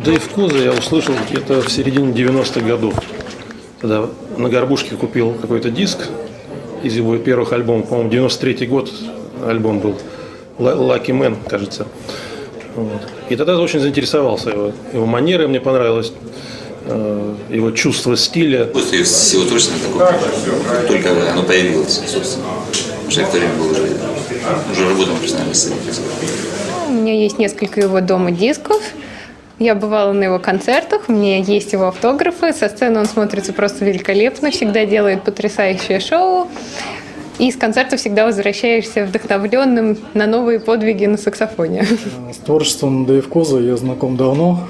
Дэйв Коза я услышал где-то в середине 90-х годов, когда на Горбушке купил какой-то диск из его первых альбомов, по-моему, 93-й год альбом был, Lucky Man, кажется. Вот. И тогда очень заинтересовался его манерой, мне понравилось, его чувство стиля. После всего точно такого, только оно появилось, собственно. Потому что я в то время был уже работал на профессиональной сцене. У меня есть несколько его дома дисков. Я бывала на его концертах, у меня есть его автографы. Со сцены он смотрится просто великолепно, всегда делает потрясающее шоу. И с концерта всегда возвращаешься вдохновленным на новые подвиги на саксофоне. С творчеством Дэйв Коза я знаком давно.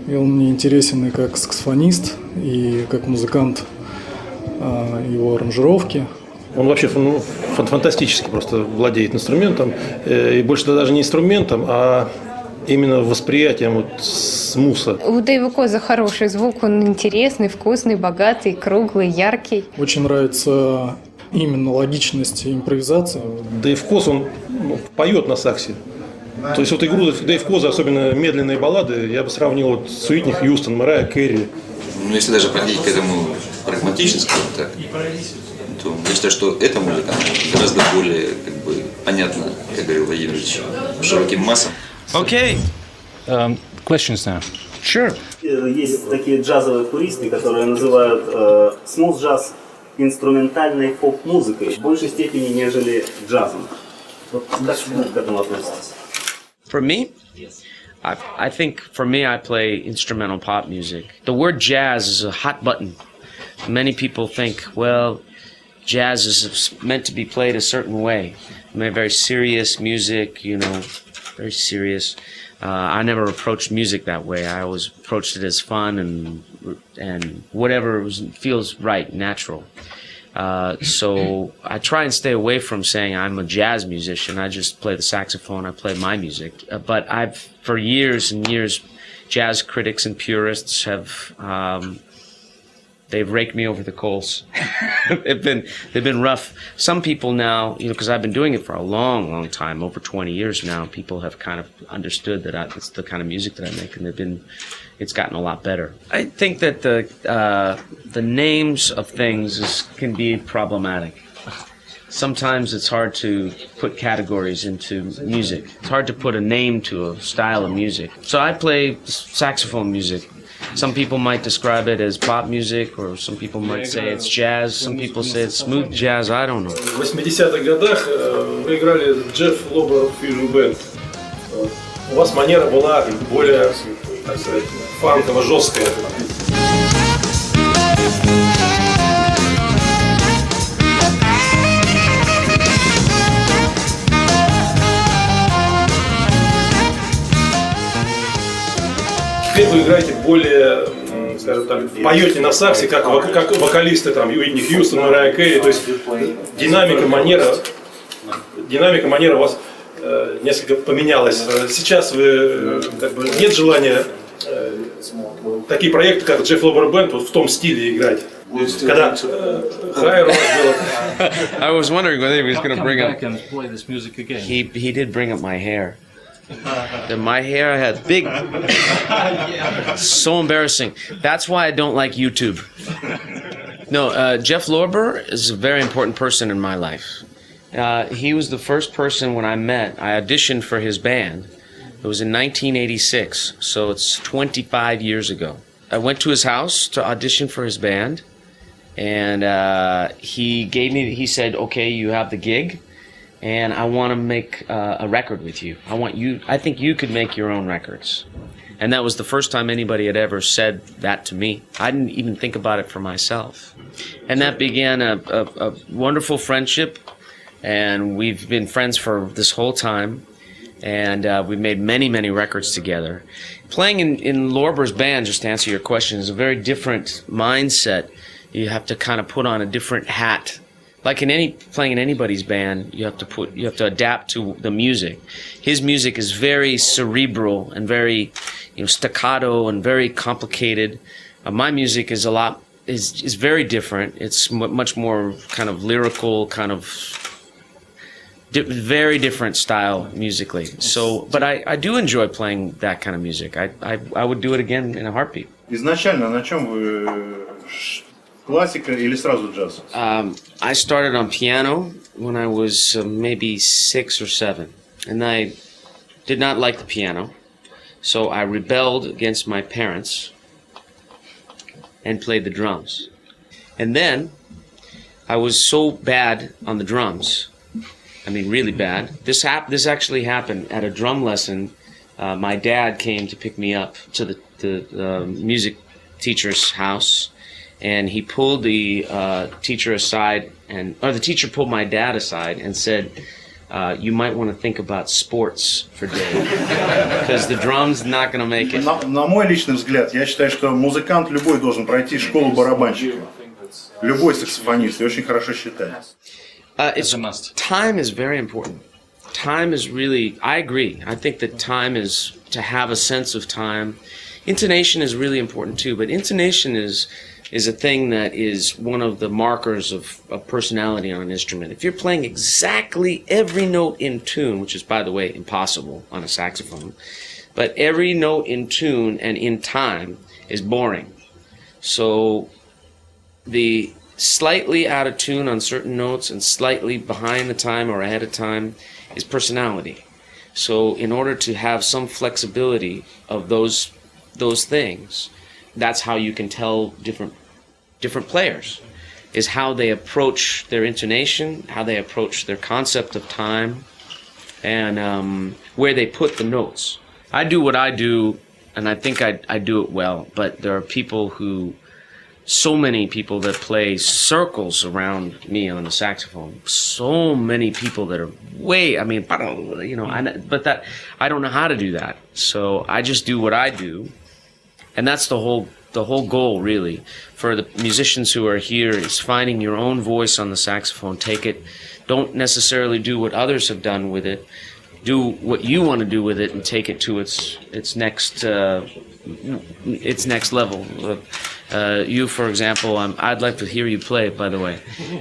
И он мне интересен и как саксофонист, и как музыкант его аранжировки. Он вообще фантастически просто владеет инструментом. И больше даже не инструментом, а именно восприятием вот смуса. У Дэйва Коза хороший звук, он интересный, вкусный, богатый, круглый, яркий. Очень нравится именно логичность импровизации. Дэйв Коз, он поет на саксе. То есть вот игру Дэйв Коза, особенно медленные баллады, я бы сравнил вот с Уитни Хьюстон, Мэрайа Кэрри. Ну, если даже подходить к этому прагматически, так, то я считаю, что эта музыка гораздо более как бы понятна, как говорил Владимирович, широким массам. Okay. Questions now. Sure. Есть такие джазовые пуристы, которые называют смуз-джаз инструментальной поп-музыкой в большей степени, нежели джазом. Вот как вы к этому относитесь? For me, I think for me, I play instrumental pop music. The word jazz is a hot button. Many people think, well, jazz is meant to be played a certain way. I mean, very serious music, you know, very serious. I never approached music that way. I always approached it as fun and whatever feels right, natural. So I try and stay away from saying I'm a jazz musician. I just play the saxophone. I play my music. But for years and years, jazz critics and purists have they've raked me over the coals. they've been rough. Some people now, you know, because I've been doing it for a long, long time, over 20 years now. People have kind of understood that it's the kind of music that I make, and it's gotten a lot better. I think that the names of things can be problematic. Sometimes it's hard to put categories into music. It's hard to put a name to a style of music. So I play saxophone music. Some people might describe it as pop music, or some people might say it's jazz, some people say it's smooth jazz, I don't know. В 80-х годах вы играли Jeff Lorber Fusion Band. У вас манера была более, так сказать, фанково-жесткая. Теперь вы играете более, скажем так, поете на саксе, как вокалисты там Уитни Хьюстон, Марайя Кэрри, то есть динамика, манера у вас несколько поменялась. Сейчас вы как бы нет желания такие проекты, как Jeff Lorber Band, вот в том стиле играть. Когда Хайер у вас было. I was wondering whether he was going to bring up. And play this music again. He did bring up my hair. My hair I had big. So embarrassing. That's why I don't like YouTube. No, Jeff Lorber is a very important person in my life. He was the first person when I met. I auditioned for his band. It was in 1986, so it's 25 years ago. I went to his house to audition for his band, and he said, okay, you have the gig, and I want to make a record with you. I think you could make your own records. And that was the first time anybody had ever said that to me. I didn't even think about it for myself. And that began a wonderful friendship, and we've been friends for this whole time. And we've made many, many records together. Playing in Lorber's band, just to answer your question, is a very different mindset. You have to kind of put on a different hat. Like playing in anybody's band, you have to adapt to the music. His music is very cerebral and very, staccato and very complicated. My music is is very different. It's much more kind of lyrical, kind of very different style musically. So, but I do enjoy playing that kind of music. I would do it again in a heartbeat. Изначально на чем вы? Классика или сразу джаз? I started on piano when I was maybe 6 or 7, and I did not like the piano, so I rebelled against my parents and played the drums. And then I was so bad on the drums. I mean, really bad. This actually happened at a drum lesson. My dad came to pick me up to the music teacher's house, and he pulled the teacher aside, or the teacher pulled my dad aside and said, "You might want to think about sports for Dave, because the drum's not going to make it." На мой личный взгляд, я считаю, что музыкант любой должен пройти школу барабанщика. Любой саксофонист, и очень хорошо считать. Time is very important. Time is really, I agree. I think that time is to have a sense of time. Intonation is really important too, but intonation is a thing that is one of the markers of personality on an instrument. If you're playing exactly every note in tune, which is, by the way, impossible on a saxophone, but every note in tune and in time is boring. So the slightly out of tune on certain notes and slightly behind the time or ahead of time is personality. So in order to have some flexibility of those things, that's how you can tell different players, is how they approach their intonation, how they approach their concept of time, and where they put the notes. I do what I do, and I think I do it well, but there are so many people that play circles around me on the saxophone. So many people that are but that I don't know how to do that. So I just do what I do, and that's the whole goal, really, for the musicians who are here, is finding your own voice on the saxophone. Take it. Don't necessarily do what others have done with it. Do what you want to do with it and take it to its next level. You, for example, I'd like to hear you play, by the way.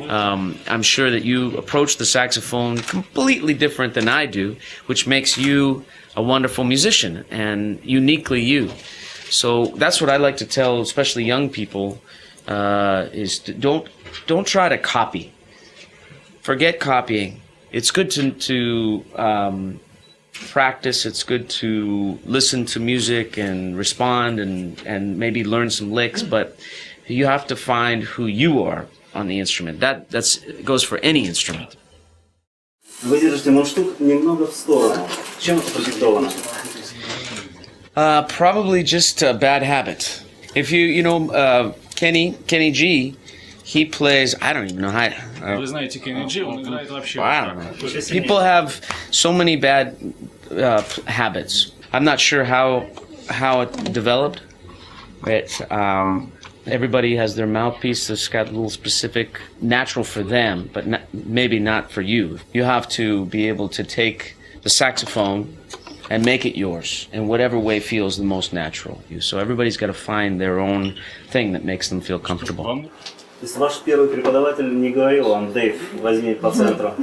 I'm sure that you approach the saxophone completely different than I do, which makes you a wonderful musician and uniquely you. So that's what I like to tell, especially young people, is don't try to copy. Forget copying. It's good to practice. It's good to listen to music and respond and maybe learn some licks, but you have to find who you are on the instrument. That goes for any instrument. Вы держите мундштук немного в сторону. Чем это продиктовано? Probably just a bad habit. If you know Kenny G, he plays, I don't even know how. Вы знаете Kenny G, он играет вообще. I don't know. People have so many bad habits. I'm not sure how it developed, but everybody has their mouthpiece that's got a little specific, natural for them, but maybe not for you. You have to be able to take the saxophone and make it yours in whatever way feels the most natural. So everybody's got to find their own thing that makes them feel comfortable. То есть ваш первый преподаватель не говорил вам: Дэйв, возьми по центру?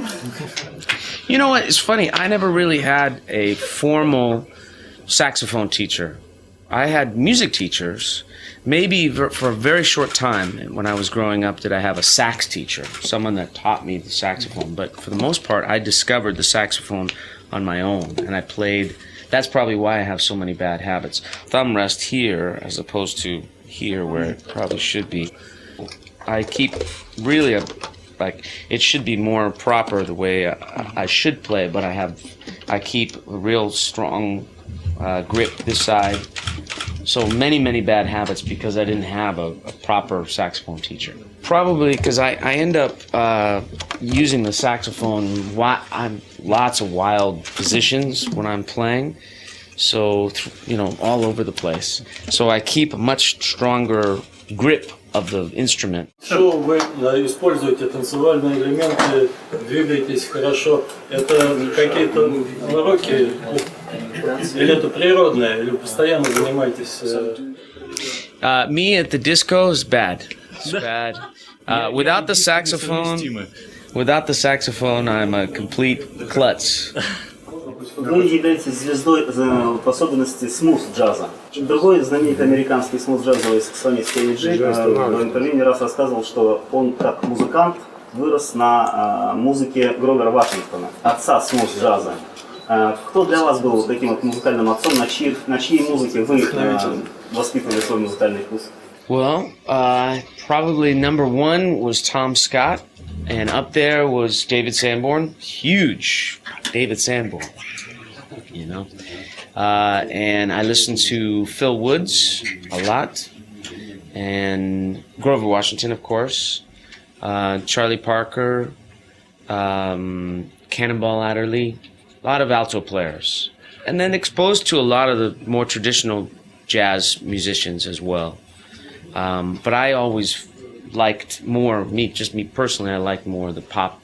You know what? It's funny. I never really had a formal saxophone teacher. I had music teachers. Maybe for a very short time when I was growing up did I have a sax teacher, someone that taught me the saxophone. But for the most part, I discovered the saxophone on my own, and I played. That's probably why I have so many bad habits. Thumb rest here as opposed to here where it probably should be. I keep really it should be more proper the way I should play, but I keep a real strong grip this side. So many bad habits because I didn't have a proper saxophone teacher. Probably because I end up using the saxophone lots of wild positions when I'm playing, so all over the place. So I keep a much stronger grip of the instrument. Что вы используете танцевальные элементы, двигаетесь хорошо? Это какие-то уроки или это природное, или постоянно занимаетесь? Me at the disco is bad. It's bad. Without the saxophone, I'm a complete klutz. Вы являетесь звездой в особенности смуз-джаза. Другой знаменитый американский смуз-джазовый саксофонист Kenny G в интервью не раз рассказывал, что он как музыкант вырос на музыке Гровера Вашингтона, отца смуз-джаза. Кто для вас был таким вот музыкальным отцом, на чьей музыке вы воспитывали свой музыкальный вкус? Well, probably number one was Tom Scott, and up there was David Sanborn. Huge David Sanborn, and I listened to Phil Woods a lot, and Grover Washington, of course, Charlie Parker, Cannonball Adderley, a lot of alto players, and then exposed to a lot of the more traditional jazz musicians as well. But I always liked more, me personally, I liked more the pop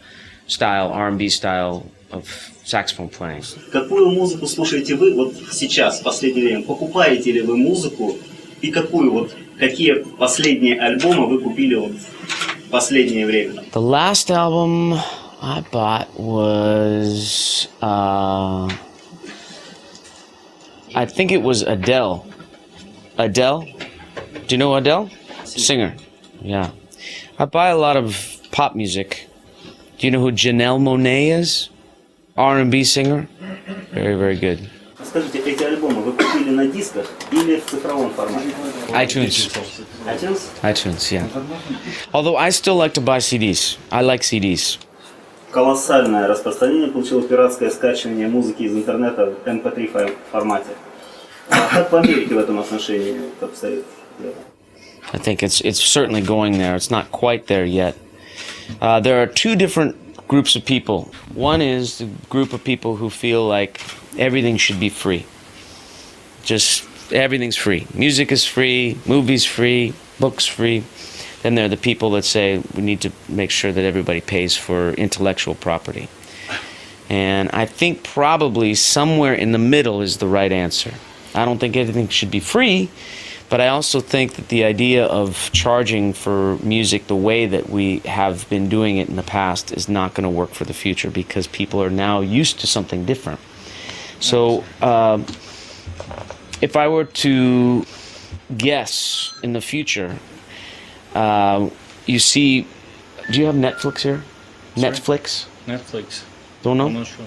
style, R&B style of saxophone playing. Какую музыку слушаете вы вот сейчас, в последнее время? Покупаете ли вы музыку? И какие последние альбомы вы купили в последнее время? The last album I bought was, I think it was Adele. Adele? Do you know Adele? Singer. Yeah. I buy a lot of pop music. Do you know who Janelle Monáe is? R&B singer. Very, very good. Скажите, эти альбомы вы купили на дисках или в цифровом формате? iTunes. iTunes? iTunes, yeah. Although I still like to buy CDs. I like CDs. Колоссальное распространение получило пиратское скачивание музыки из интернета в MP3 формате. А как в Америке в этом отношении обстоит дело? I think it's certainly going there. It's not quite there yet. There are two different groups of people. One is the group of people who feel like everything should be free. Just everything's free. Music is free, movies free, books free. Then there are the people that say we need to make sure that everybody pays for intellectual property. And I think probably somewhere in the middle is the right answer. I don't think anything should be free, but I also think that the idea of charging for music the way that we have been doing it in the past is not going to work for the future because people are now used to something different. So if I were to guess in the future, you see, do you have Netflix here? Sorry? Netflix? Don't know? I'm not sure.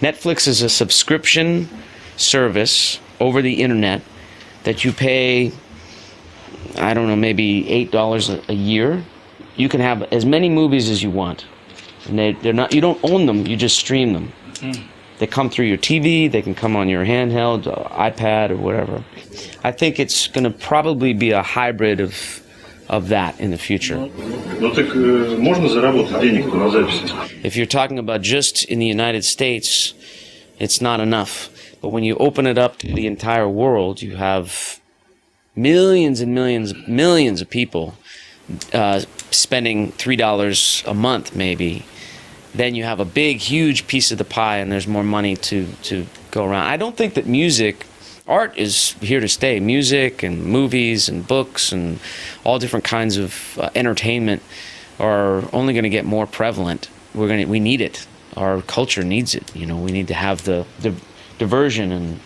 Netflix is a subscription service over the internet that you pay, I don't know, maybe $8 a year. You can have as many movies as you want. And they're not, you don't own them, you just stream them. They come through your TV, they can come on your handheld, iPad, or whatever. I think it's going to probably be a hybrid of that in the future. Ну так можно заработать денег на записи? If you're talking about just in the United States, it's not enough. But when you open it up to the entire world, you have millions and millions of people spending $3 a month maybe. Then you have a big, huge piece of the pie and there's more money to go around. I don't think that art is here to stay. Music and movies and books and all different kinds of entertainment are only going to get more prevalent. We need it. Our culture needs it. You know, we need to have the diversion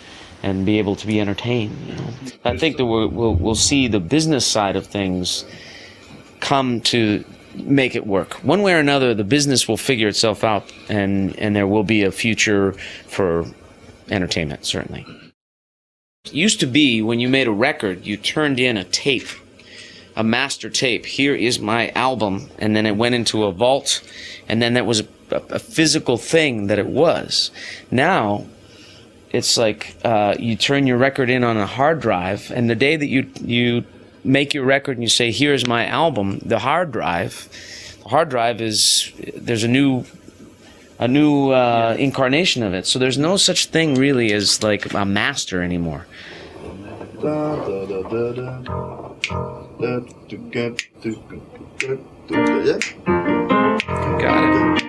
and be able to be entertained. You know, I think that we'll see the business side of things come to make it work. One way or another, the business will figure itself out, and there will be a future for entertainment, certainly. It used to be when you made a record, you turned in a tape, a master tape. Here is my album, and then it went into a vault, and then that was a physical thing that it was. Now, it's like you turn your record in on a hard drive, and the day that you make your record and you say, here's my album, the hard drive is, there's a new incarnation of it. So there's no such thing really as like a master anymore. Got it.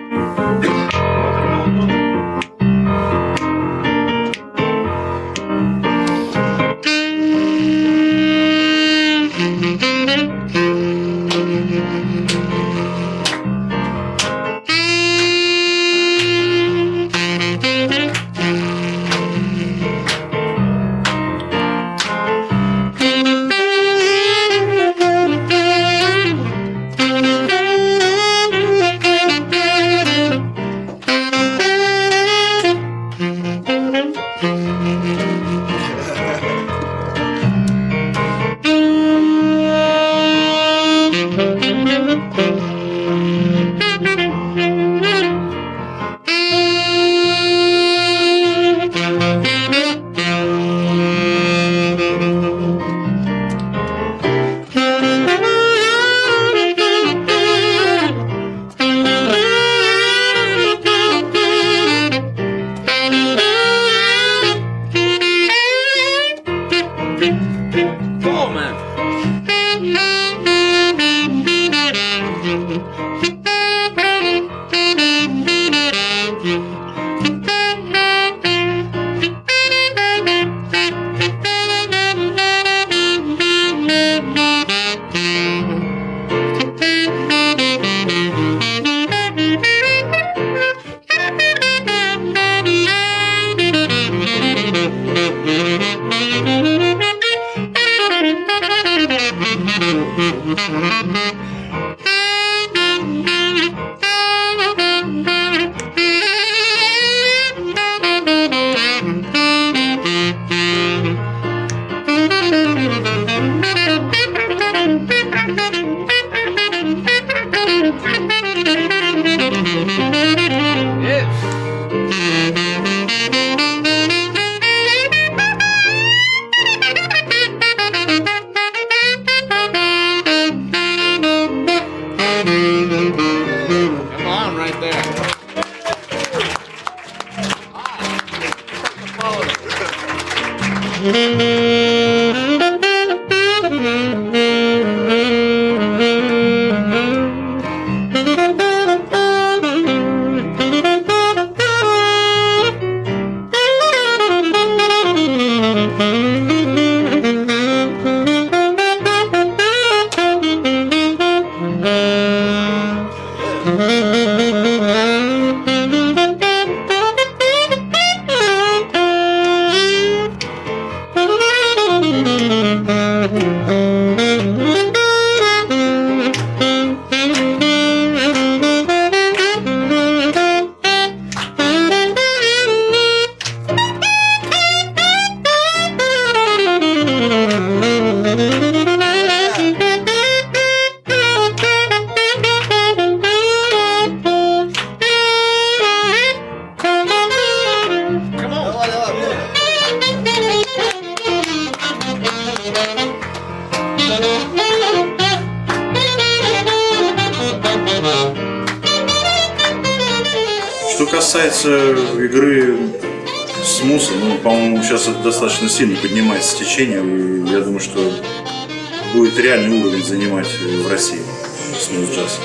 Come on, right there. Что касается игры с мусом, ну, по-моему, сейчас это достаточно сильно поднимается течение, и я думаю, что будет реальный уровень занимать в России смус-джаз.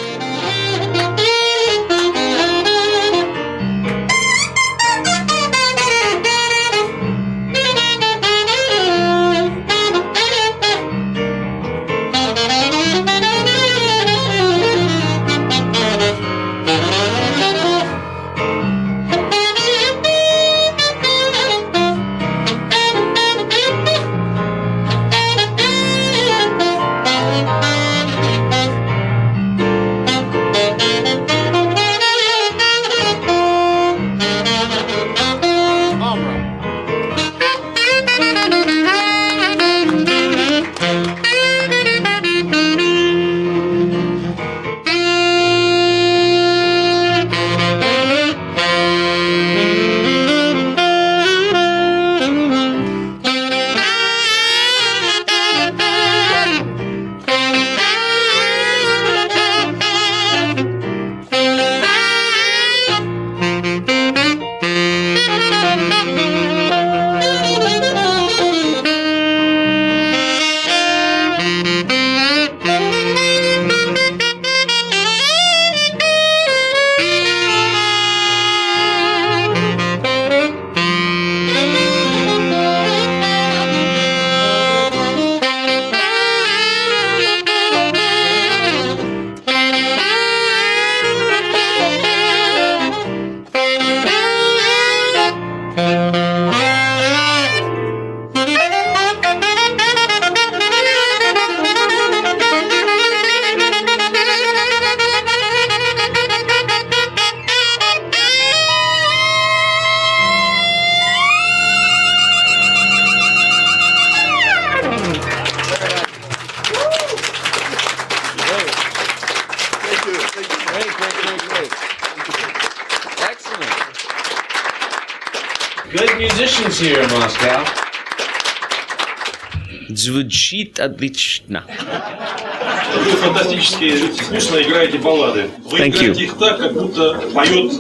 Good musicians here in Moscow. Звучит отлично. Вы фантастически вкусно играете баллады. Вы Thank играете you. их так, как будто поет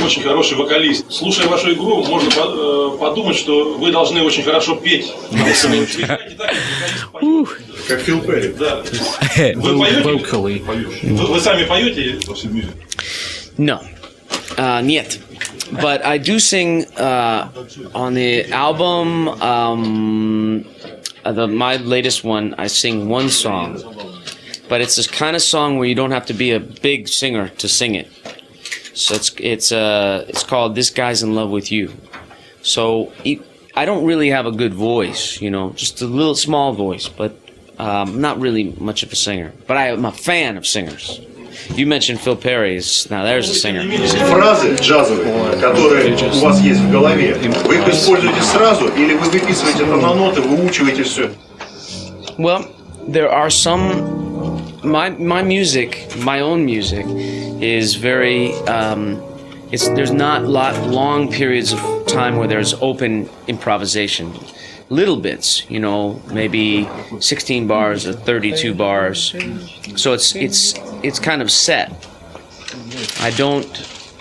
очень хороший вокалист. Слушая вашу игру, можно подумать, что вы должны очень хорошо петь. Потому что вы играете так, как вокалист поет. Как Фил Перри. Да. Вы поете? Вы сами поете? No. Нет. But I do sing on the album, my latest one, I sing one song. But it's this kind of song where you don't have to be a big singer to sing it. So it's called This Guy's in Love with You. So I don't really have a good voice, you know, just a little small voice. But Not really much of a singer, but I'm a fan of singers. You mentioned Phil Perry's. Now there's a singer. Фразы джазовые, которые у вас есть в голове, вы их используете сразу или вы выписываете это на ноты, выучиваете все? Well, there are some. My music, my own music, is very. There's not long periods of time where there's open improvisation. Little bits, maybe 16 bars or 32 bars. So it's kind of set. I don't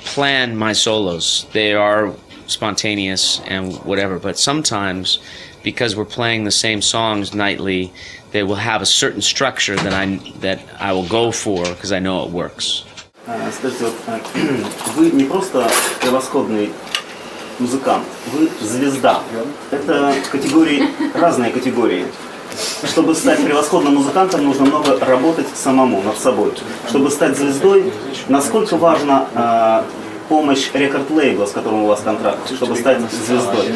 plan my solos. They are spontaneous and whatever, but sometimes because we're playing the same songs nightly, they will have a certain structure that I will go for because I know it works. Скажите, вы не просто превосходный музыкант, вы звезда. Это разные категории. Чтобы стать превосходным музыкантом, нужно много работать самому, над собой. Чтобы стать звездой, насколько важна помощь рекорд-лейбла, с которым у вас контракт, чтобы стать звездой?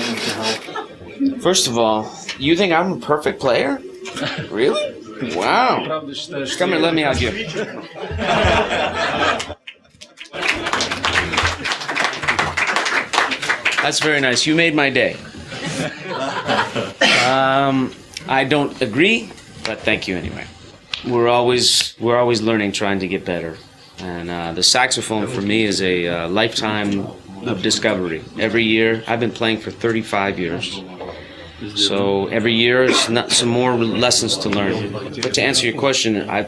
First of all, you think I'm a perfect player? Really? Wow. Come here, let me hug you. That's very nice. You made my day. I don't agree, but thank you anyway. We're always learning, trying to get better. And the saxophone for me is a lifetime of discovery. Every year, I've been playing for 35 years. So every year is some more lessons to learn. But to answer your question, I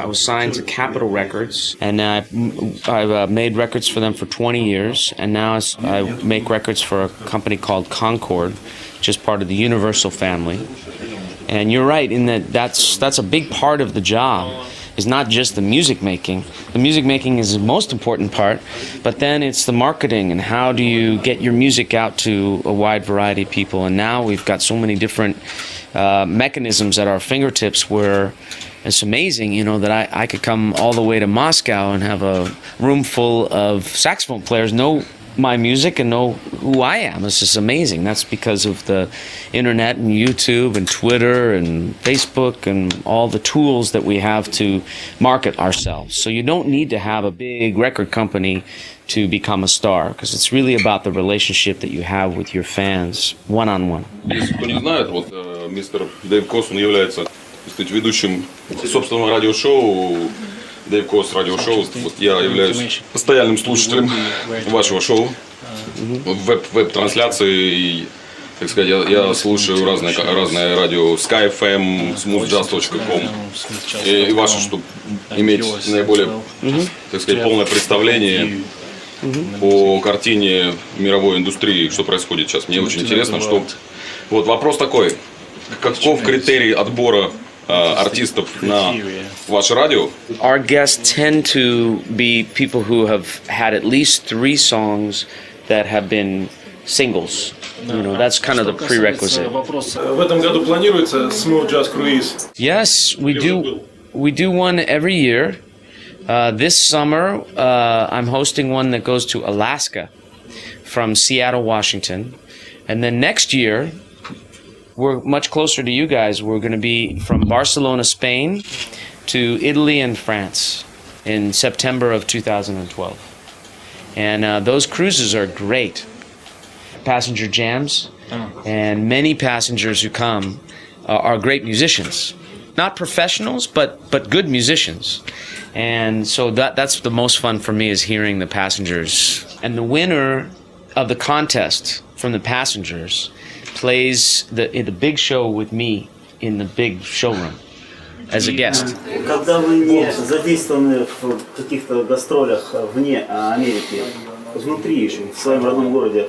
was signed to Capitol Records, and I've made records for them for 20 years, and now I make records for a company called Concord, which is part of the Universal family. And you're right in that's a big part of the job. Is not just the music making. The music making is the most important part, but then it's the marketing and how do you get your music out to a wide variety of people. And now we've got so many different mechanisms at our fingertips where it's amazing, that I could come all the way to Moscow and have a room full of saxophone players know my music and know who I am. It's just amazing. That's because of the internet and YouTube and Twitter and Facebook and all the tools that we have to market ourselves. So you don't need to have a big record company to become a star, because it's really about the relationship that you have with your fans one-on-one. Если кто не знает, мистер Дэйв Кос, он является, ведущим собственного радиошоу Дэйв Кос радиошоу. Я являюсь постоянным слушателем вашего шоу, веб-трансляции. Так сказать, я слушаю разное радио skyfm, smoothjazz.com и ваше, чтобы иметь наиболее, так сказать, полное представление по картине мировой индустрии, что происходит сейчас. Мне очень интересно, что... Вот вопрос такой. Каков критерий отбора артистов на ваше радио? Our guests tend to be people who have had at least 3 songs that have been singles. That's kind of the prerequisite. В этом году планируется Smooth Jazz Cruise? Yes, we do one every year. This summer, I'm hosting one that goes to Alaska from Seattle, Washington. And then next year, we're much closer to you guys. We're going to be from Barcelona, Spain to Italy and France in September of 2012. And those cruises are great. Passenger jams, and many passengers who come are great musicians. Not professionals, but good musicians. And so that's the most fun for me, is hearing the passengers. And the winner of the contest from the passengers plays the big show with me in the big showroom as a guest. Когда вы не задействованы в каких-то гастролях вне Америки, внутри, в своем родном городе,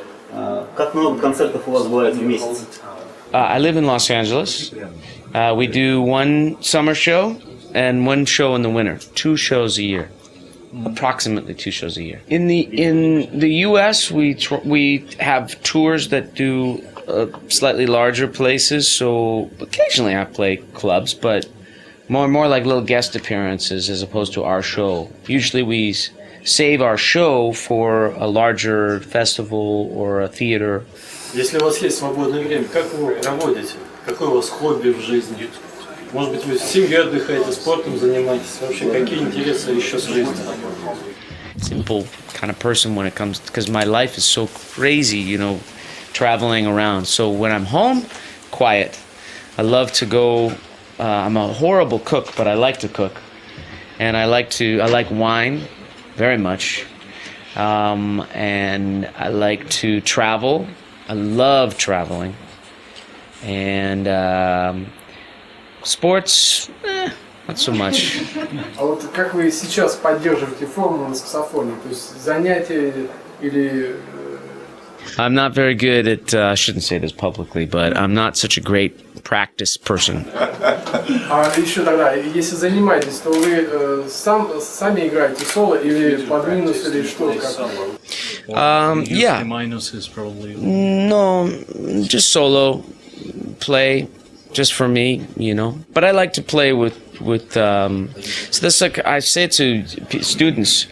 как много концертов у вас бывает в месяц? I live in Los Angeles. We do one summer show and one show in the winter. 2 shows a year. Approximately 2 shows a year. In the U.S., we have tours that do slightly larger places. So occasionally I play clubs, but more like little guest appearances as opposed to our show. Usually we save our show for a larger festival or a theater. Если у вас есть свободное время, как вы его проводите? Какое у вас хобби в жизни? Может быть, вы с семьей отдыхаете, спортом занимаетесь? Вообще, какие интересы еще с жизнью? Simple kind of person when it comes, because my life is so crazy, you know, traveling around. So when I'm home, quiet. I love to go. I'm a horrible cook, but I like to cook, and I like wine very much, and I like to travel. I love traveling, and sports, not so much. А вот как вы сейчас поддерживаете форму на саксофоне? То есть занятия или... I'm not very good at, I shouldn't say this publicly, but I'm not such a great practice person. А еще тогда, если занимаетесь, то вы сами играете соло или под минус, или что? Yeah. No, just solo play, just for me, you know. But I like to play with so this, like I say to students,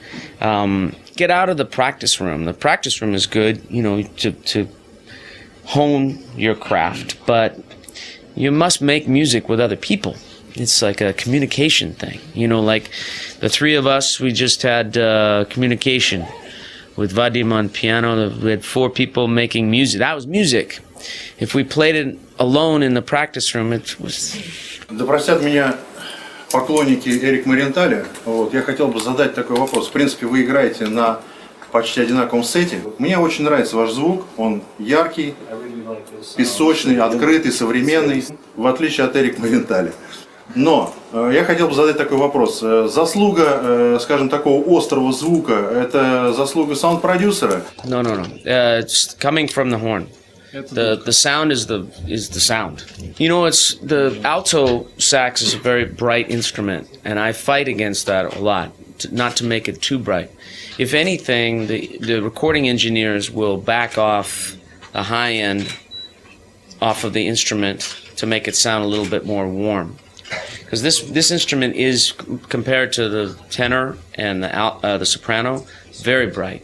get out of the practice room. The practice room is good, you know, to hone your craft, but you must make music with other people. It's like a communication thing, you know, like the three of us, we just had communication with Vadim on piano. We had 4 people making music. That was music. If we played it alone in the practice room, it was... Да простят меня поклонники Эрик Маренталя. Вот, я хотел бы задать такой вопрос. В принципе, вы играете на почти одинаковом сете. Мне очень нравится ваш звук. Он яркий, песочный, открытый, современный, в отличие от Эрика Маренталя. Но я хотел бы задать такой вопрос. Заслуга, скажем, такого острого звука, это заслуга саунд-продюсера? No. It's coming from the horn. The sound is the sound. You know, it's the alto sax is a very bright instrument, and I fight against that a lot, not to make it too bright. If anything, the recording engineers will back off the high end off of the instrument to make it sound a little bit more warm. Because this instrument is, compared to the tenor and the soprano, very bright.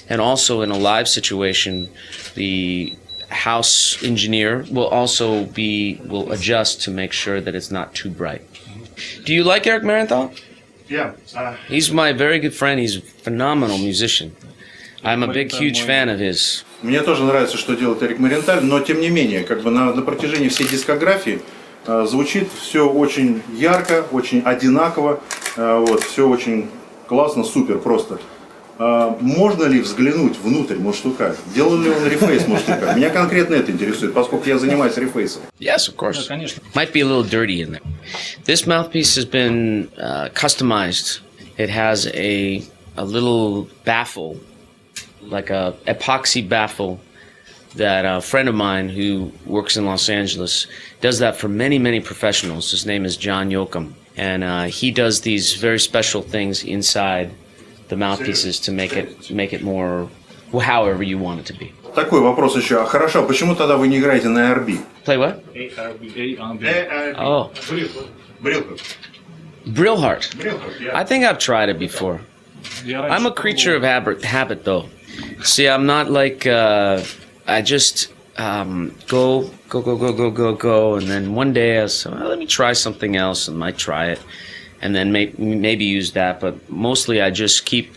And also in a live situation, the house engineer will adjust to make sure that it's not too bright. Do you like Eric Marienthal? Yeah. He's my very good friend. He's a phenomenal musician. I'm a huge fan of his. Мне тоже нравится, что делает Эрик Маренталь, но тем не менее, как бы на протяжении всей дискографии звучит все очень ярко, очень одинаково, вот, все очень классно, супер просто. Можно ли взглянуть внутрь мундштука? Делал ли он рефейс мундштука? Меня конкретно это интересует, поскольку я занимаюсь рефейсом. Yes, of course. Might be a little dirty in there. This mouthpiece has been customized. It has a little baffle, like a epoxy baffle, that a friend of mine who works in Los Angeles does that for many, many professionals. His name is John Yoakum, and he does these very special things inside the mouthpieces to make it more however you want it to be. Такой вопрос еще. Хорошо, почему тогда вы не играете на ARB? Play what? ARB. Oh. Brillhart. I think I've tried it before. I'm a creature of habit though. See, I'm not like I just go, and then one day I say, well, let me try something else, and might try it, and then maybe use that. But mostly, I just keep.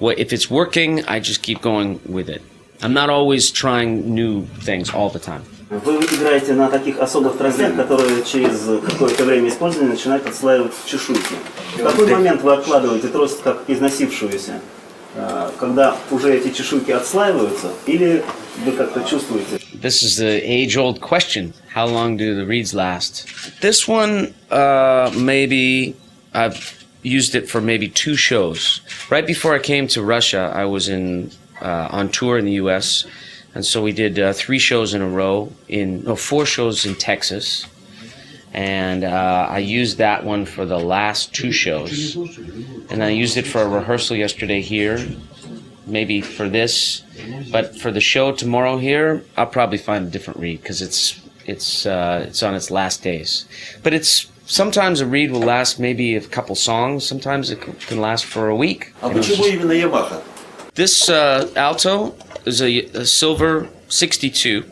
If it's working, I just keep going with it. I'm not always trying new things all the time. Вы играете на таких особых тростях, которые через какое-то время использования начинают отслаивать чешуйки. В какой момент вы откладываете трость как износившуюся? Когда уже эти чешуйки отслаиваются, или вы как-то чувствуете? This is the age-old question. How long do the reeds last? This one, maybe I've used it for maybe 2 shows. Right before I came to Russia, I was on tour in the U.S., and so we did 3 shows in a row, 4 shows in Texas, and I used that one for the last 2 shows, and I used it for a rehearsal yesterday here, maybe for this, but for the show tomorrow here, I'll probably find a different reed because it's on its last days. But sometimes a reed will last maybe a couple songs, sometimes it can last for a week. А почему именно Yamaha? This alto is a silver 62,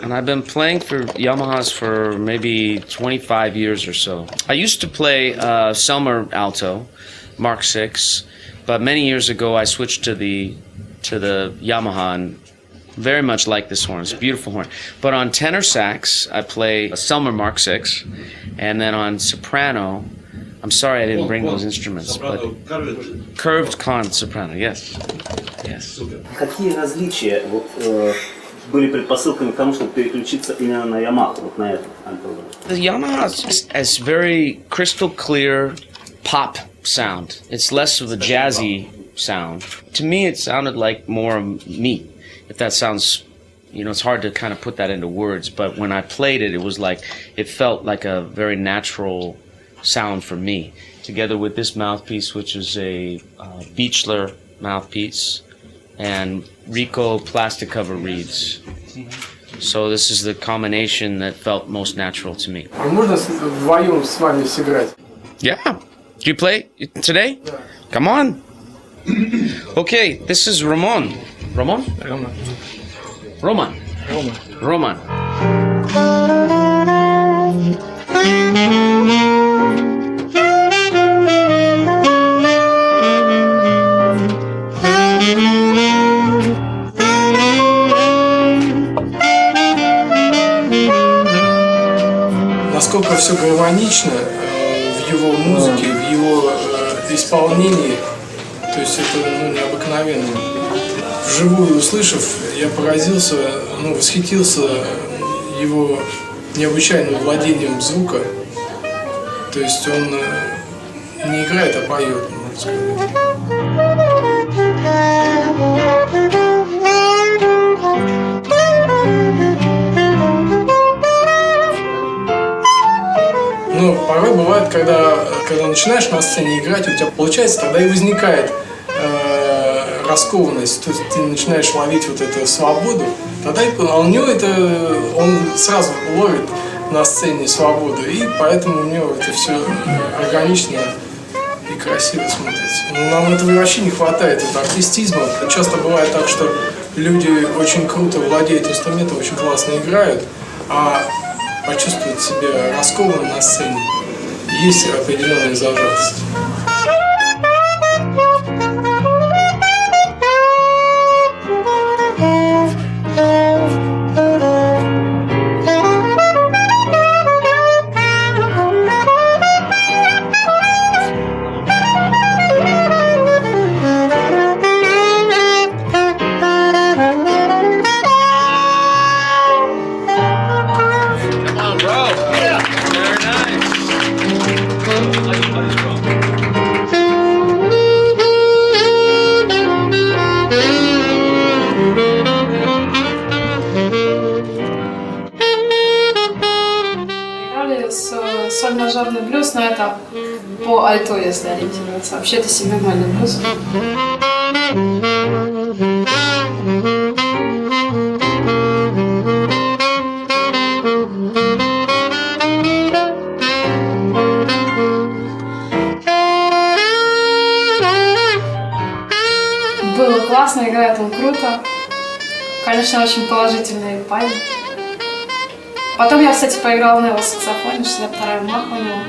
And I've been playing for Yamahas for maybe 25 years or so. I used to play Selmer alto, Mark VI, but many years ago I switched to the Yamaha and very much like this horn. It's a beautiful horn. But on tenor sax, I play a Selmer Mark VI, and then on soprano, I'm sorry I didn't bring those instruments, but curved con soprano, yes. Yes. Какие различия были предпосылками к тому, чтобы переключиться именно на Yamaha, вот на эту альтовую? The Yamaha has very crystal clear pop sound. It's less of the jazzy sound. To me, it sounded like more me. If that sounds, it's hard to kind of put that into words, but when I played it, it felt like a very natural sound for me. Together with this mouthpiece, which is a Beechler mouthpiece, and Rico plastic cover reeds. So this is the combination that felt most natural to me. Можно вдвоем с вами сыграть? Yeah. Do you play today? Yeah. Come on. Okay, this is Roman. Roman? Roman. Roman. Насколько все гармонично в его музыке, в его исполнении, то есть это необыкновенно. Вживую услышав, я поразился, восхитился его необычайным владением звука. То есть он не играет, а поет, можно сказать. Но порой бывает, когда начинаешь на сцене играть, у тебя получается, тогда и возникает раскованность, то есть ты начинаешь ловить вот эту свободу, тогда у него он сразу ловит на сцене свободу, и поэтому у него это все органично и красиво смотрится. Нам этого вообще не хватает, это артистизма. Часто бывает так, что люди очень круто владеют инструментом, очень классно играют, а почувствовать себя раскованным на сцене есть определенная зажатость. Соль-мажорный блюз, но это по альто, если ориентироваться. Вообще это семибемольный блюз. Было классно, играет он круто. Конечно, очень положительный парень. Потом я, кстати, поиграла на его саксофоне, 62-я маха у него.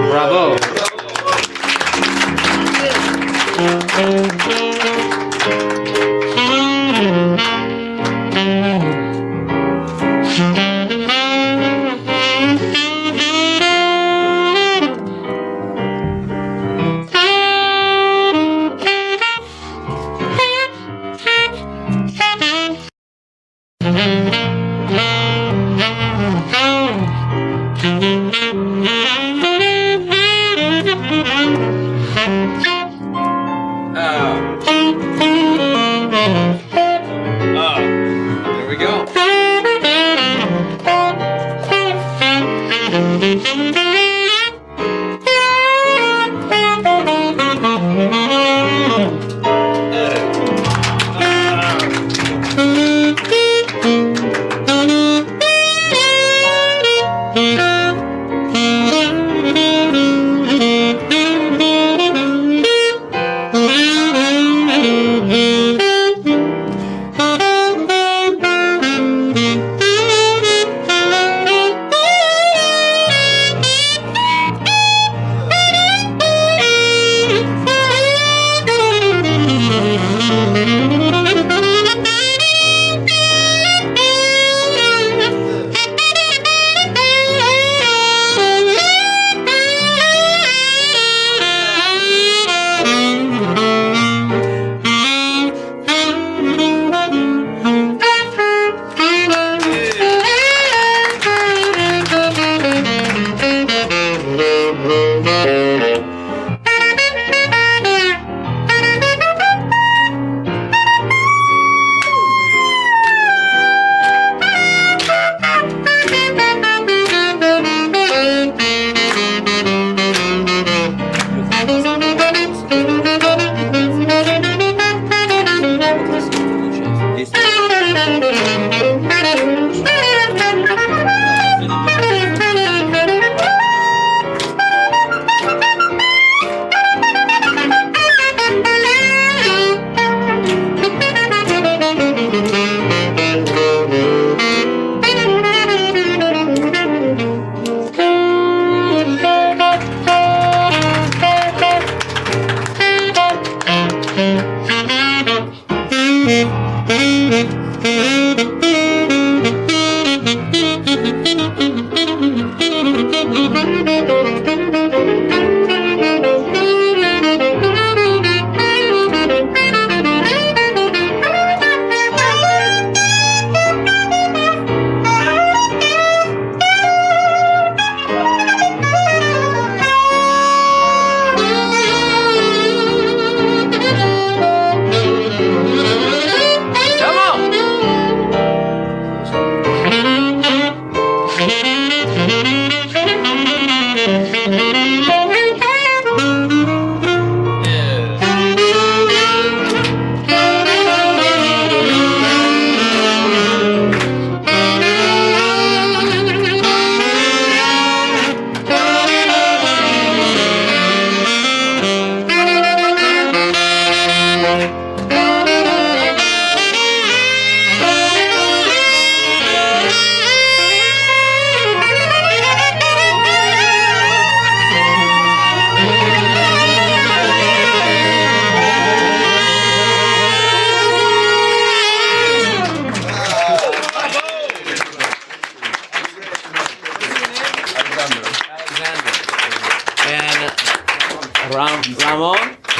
Bravo.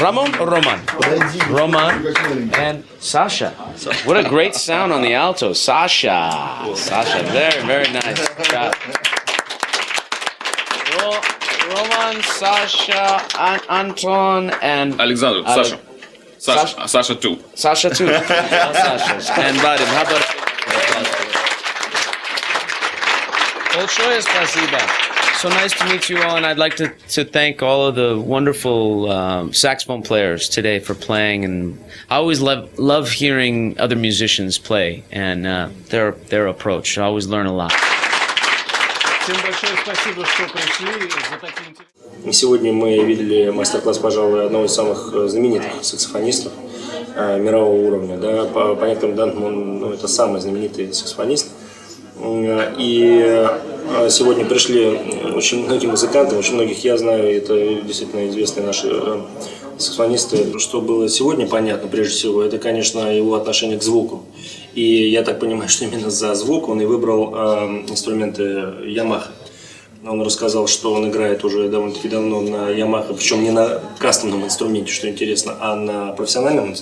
Ramon or Roman? Roman and Sasha. What a great sound on the alto. Sasha. Sasha. Very, very nice. Job. Roman, Sasha, Anton, and... Alexander, Sasha. Sasha too. Sasha too. Sasha. And Vadim. How about... Большое спасибо. So nice to meet you all, and I'd like to thank all of the wonderful saxophone players today for playing. And I always love hearing other musicians play and their approach. I always learn a lot. Всем большое спасибо, что пришли. За такие интересные... Сегодня мы видели мастер-класс, пожалуй, одного из самых знаменитых саксофонистов мирового уровня. Да? По некоторым данным, он это самый знаменитый саксофонист. И сегодня пришли очень многие музыканты, очень многих я знаю, это действительно известные наши саксофонисты. Что было сегодня понятно, прежде всего, это, конечно, его отношение к звуку. И я так понимаю, что именно за звук он и выбрал инструменты Yamaha. Он рассказал, что он играет уже довольно-таки давно на Yamaha, причем не на кастомном инструменте, что интересно, а на профессиональной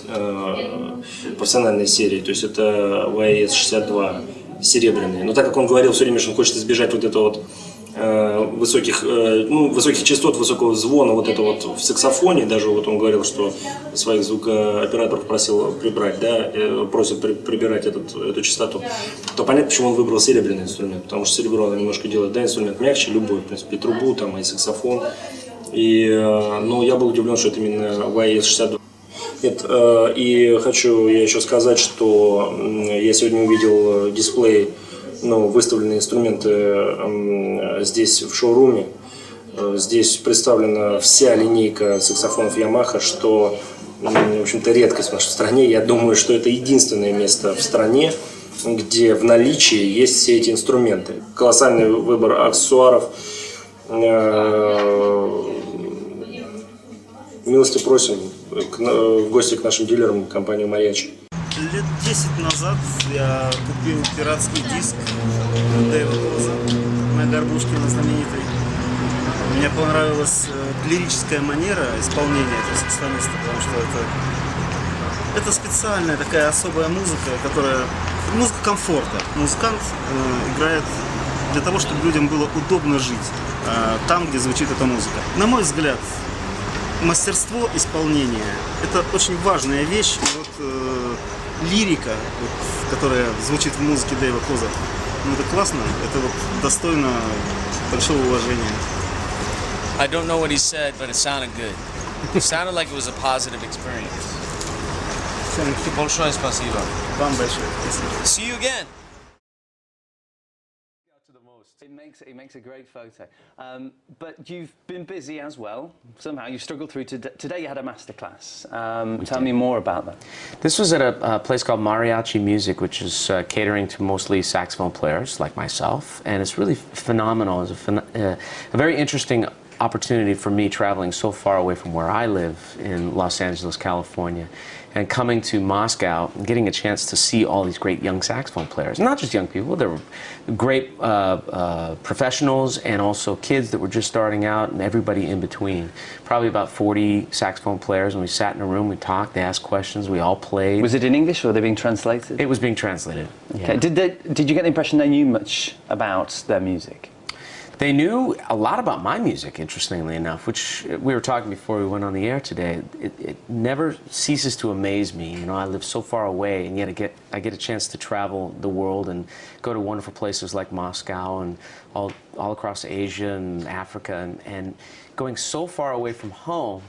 серии. То есть это YS-62. Серебряные. Но так как он говорил все время, что он хочет избежать вот этого вот высоких частот, высокого звона вот это вот в саксофоне, даже вот он говорил, что своих звукооператоров просил прибрать, да, просит прибирать эту частоту, то понятно, почему он выбрал серебряный инструмент, потому что серебро немножко делает, да, инструмент мягче, любой, в принципе, и трубу, там, и саксофон. И, ну, я был удивлен, что это именно YS-62. Нет, и хочу я еще сказать, что я сегодня увидел дисплей, ну, выставленные инструменты здесь в шоуруме. Здесь представлена вся линейка саксофонов Yamaha, что, в общем-то, редкость в нашей стране. Я думаю, что это единственное место в стране, где в наличии есть все эти инструменты. Колоссальный выбор аксессуаров. Милости просим в гости к нашим дилерам, компанию «Морячий». Лет 10 назад я купил пиратский диск Дэйва Коза на Горбушкина знаменитой. Мне понравилась лирическая манера исполнения этого саксофониста, потому что это специальная такая особая музыка, музыка комфорта. Музыкант играет для того, чтобы людям было удобно жить там, где звучит эта музыка. На мой взгляд, мастерство исполнения – это очень важная вещь. И вот лирика, вот, которая звучит в музыке Дэйва Коза, ну, это классно, это вот достойно большого уважения. I don't know what he said, but it sounded good. It sounded like it was a positive experience. Большое спасибо. Вам большое спасибо. See you again. It makes a great photo. But you've been busy as well. Somehow you struggled through today. You had a masterclass. Tell me more about that. This was at a place called Mariachi Music, which is catering to mostly saxophone players like myself, and it's really phenomenal. It's a very interesting opportunity for me traveling so far away from where I live in Los Angeles, California, and coming to Moscow and getting a chance to see all these great young saxophone players. Not just young people, there were great professionals and also kids that were just starting out and everybody in between. Probably about 40 saxophone players, and we sat in a room, we talked, they asked questions, we all played. Was it in English or were they being translated? It was being translated. Okay. Yeah. Did you get the impression they knew much about their music? They knew a lot about my music, interestingly enough, which we were talking before we went on the air today. It never ceases to amaze me. You know, I live so far away, and yet I get a chance to travel the world and go to wonderful places like Moscow and all across Asia and Africa, and going so far away from home,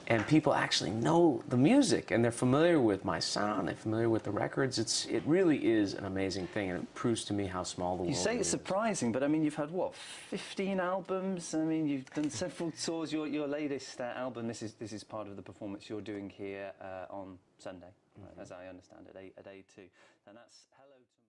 and people actually know the music, and they're familiar with my sound, they're familiar with the records. It really is an amazing thing, and it proves to me how small the world is. You say it's surprising, but I mean, you've had, what, 15 albums? I mean, you've done several tours. Your latest album, this is part of the performance you're doing here on Sunday, as I understand it, at A2. And that's Hello to